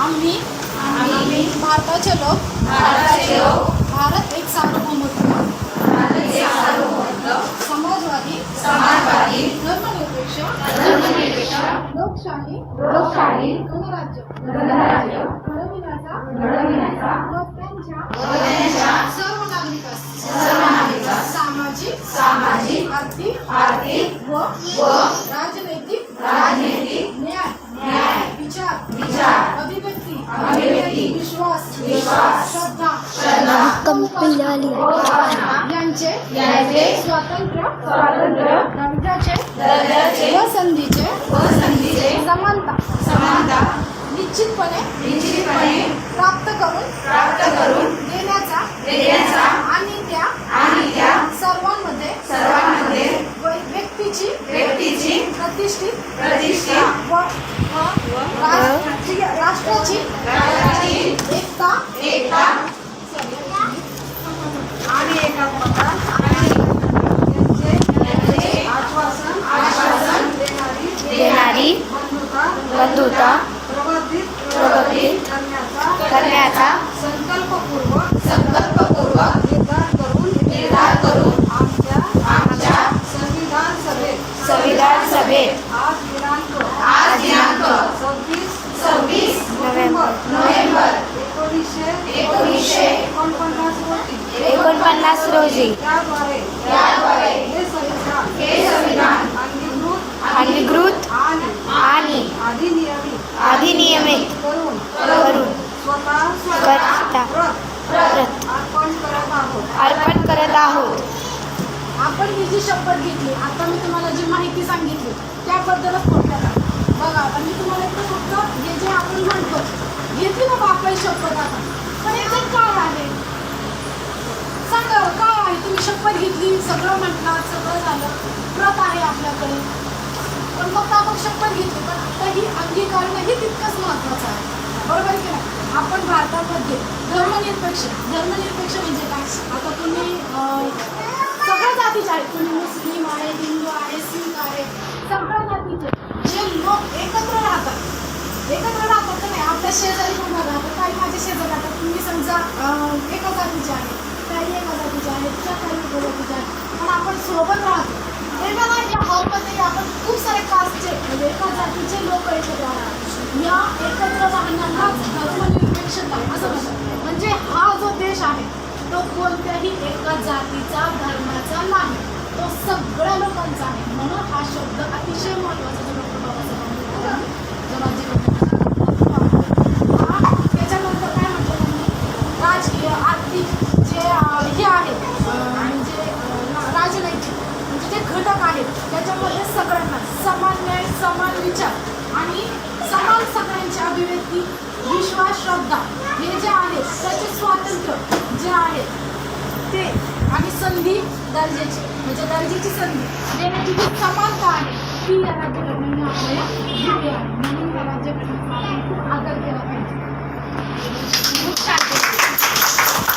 आम्ही भारताचे लोक भारत एक सार्वभौमत्व समाजवादी धर्मनिरपेक्ष लोकशाही गणराज्य घडविण्याचा व त्यांच्या सर्व नागरिकांस सामाजिक आर्थिक व राजनैतिक न्याय विचार अभिव्यक्ती विश्वास श्रद्धा यांचे स्वातंत्र्य दर्जाचे व संधीचे समानता निश्चितपणे प्राप्त करून देण्याचा आणि त्या सर्वांमध्ये व्यक्तीची प्रतिष्ठित व राष्ट्राची एकता आणि एकात्मता आश्वासन देणारी बंधुता प्रवर्धित करण्याचा संकल्पपूर्वक निर्धार करून आमच्या संविधान सभेत आज दिनांक 26 नोव्हेंबर 1949 रोजी त्याद्वारे हे संविधान अधिकृत आणि अधिनियमित करून स्वतः अर्पण करत आहोत. आपण ही जी शपथ घेतली, आता मी तुम्हाला जी माहिती सांगितली त्याबद्दलच थोडक्यात बघा. आता मी तुम्हाला एकदा फक्त हे जे आपण म्हणतो घेतली ना बापाई शपथ, आता पण याच्यात काय आहे सांगा, काय आहे? तुम्ही शपथ घेतली, सगळं म्हटलं, सगळं झालं, प्रत आहे आपल्याकडे, पण फक्त आपण शपथ घेतली, पण आता ही अंगीकारणं ही तितकंच महत्त्वाचं आहे, बरोबर की नाही? आपण भारतामध्ये धर्मनिरपेक्ष म्हणजे काय? आता तुम्ही सगळ्या जातीचे आहेत, तुम्ही मुस्लिम आहे, हिंदू आहे, शीख आहे, सगळ्या जातीचे जे लोक एकत्र राहतात तर नाही. आपल्या शेजारी कोण राहतात, काही माझे शेजारी राहतात, तुम्ही समजा एका जातीचे आहेत, काही एका जातीचे आहेत, त्या काही एका जातीचे आहेत, पण आपण सोबत राहतो. तेव्हा ना या हॉलमध्ये आपण खूप सारे कास्टचे म्हणजे एका जातीचे लोक एकत्र राहतात. या एकत्र राहण्यालाच धर्मनिरपेक्षता असं म्हणतात. म्हणजे हा जो देश आहे तो कोणत्याही एका जातीचा धर्माचा नाही, तो सगळ्या लोकांचा आहे. म्हणून हा शब्द अतिशय महत्त्वाचा जो डॉक्टर बाबासाहेब त्याच्यानंतर काय म्हटलं त्यांनी, राजकीय आर्थिक जे हे आहेत म्हणजे राजनैतिक म्हणजे जे घटक आहेत त्याच्यामध्ये सगळ्यांना समान न्याय, समान विचार आणि समान सगळ्यांची अभिव्यक्ती, विश्वास, श्रद्धा हे जे आहेत त्याचे स्वातंत्र्य जे आहे ते आणि संधी दर्जेची संधी देण्याची जी समानता आहे ती या राज्यघटनेने आपल्याला दिली आहे. म्हणून या राज्यघटनेचा